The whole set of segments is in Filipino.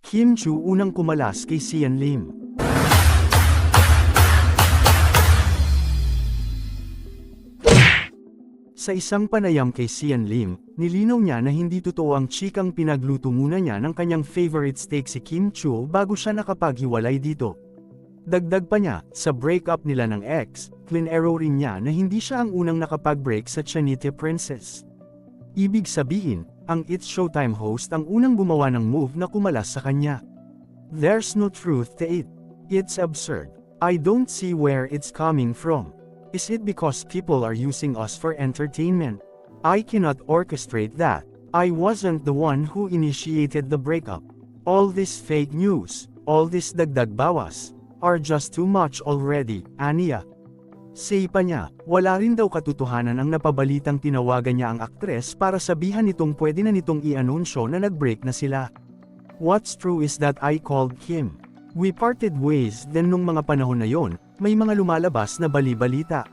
Kim Chu unang kumalas kay Sian Lim. Sa isang panayam kay Sian Lim, nilinaw niya na hindi totoo ang chikang pinagluto muna niya ng kanyang favorite steak si Kim Chu bago siya nakapaghiwalay dito. Dagdag pa niya, sa breakup nila ng ex, clinero rin niya na hindi siya ang unang nakapag-break sa Chanite Princess. Ibig sabihin, ang It's Showtime host ang unang gumawa ng move na kumalas sa kanya. There's no truth to it. It's absurd. I don't see where it's coming from. Is it because people are using us for entertainment? I cannot orchestrate that. I wasn't the one who initiated the breakup. All this fake news, all this dagdag bawas, are just too much already, aniya. Say pa niya, wala rin daw katotohanan ang napabalitang tinawagan niya ang aktres para sabihan nitong pwede na nitong i-anunsyo na nag-break na sila. What's true is that I called Kim. We parted ways, then nung mga panahon na yon, may mga lumalabas na bali-balita.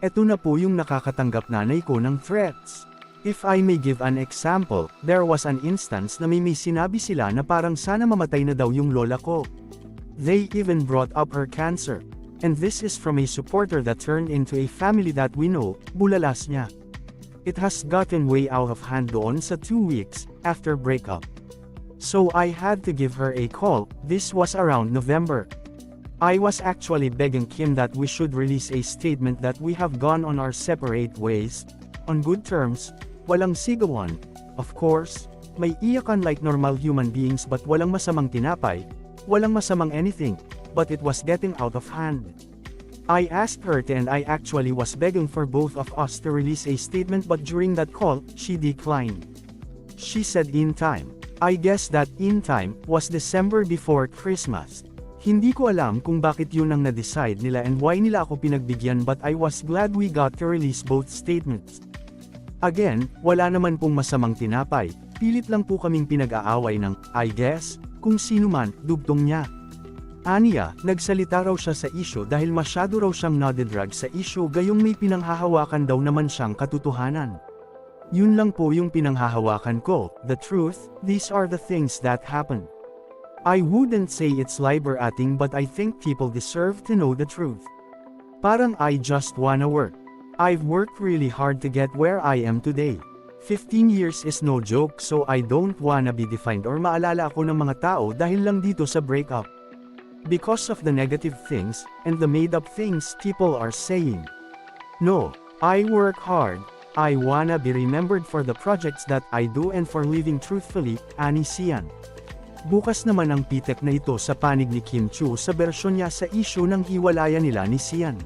Eto na po yung nakakatanggap nanay ko ng threats. If I may give an example, there was an instance na may sinabi sila na parang sana mamatay na daw yung lola ko. They even brought up her cancer. And this is from a supporter that turned into a family that we know, bulalas niya. It has gotten way out of hand doon sa 2 weeks, after breakup. So I had to give her a call. This was around November. I was actually begging Kim that we should release a statement that we have gone on our separate ways, on good terms, walang sigawan, of course, may iyakan like normal human beings but walang masamang tinapay, walang masamang anything, but it was getting out of hand. I asked her to and I actually was begging for both of us to release a statement but during that call, she declined. She said in time. I guess that in time was December before Christmas. Hindi ko alam kung bakit yun ang na-decide nila and why nila ako pinagbigyan but I was glad we got to release both statements. Again, wala naman pong masamang tinapay, pilit lang po kaming pinag-aaway ng, I guess, kung sino man, dugtong niya. Aniya, nagsalita raw siya sa issue dahil masyado raw siyang nadidrag sa issue gayong may pinanghahawakan daw naman siyang katotohanan. Yun lang po yung pinanghahawakan ko, the truth, these are the things that happen. I wouldn't say it's liberating but I think people deserve to know the truth. Parang I just wanna work. I've worked really hard to get where I am today. 15 years is no joke so I don't wanna be defined or maalala ako ng mga tao dahil lang dito sa breakup. Because of the negative things, and the made-up things people are saying. No, I work hard, I wanna be remembered for the projects that I do and for living truthfully, ani Sian. Bukas naman ang pitek na ito sa panig ni Kim Chu sa bersyon niya sa issue ng hiwalayan nila ni Sian.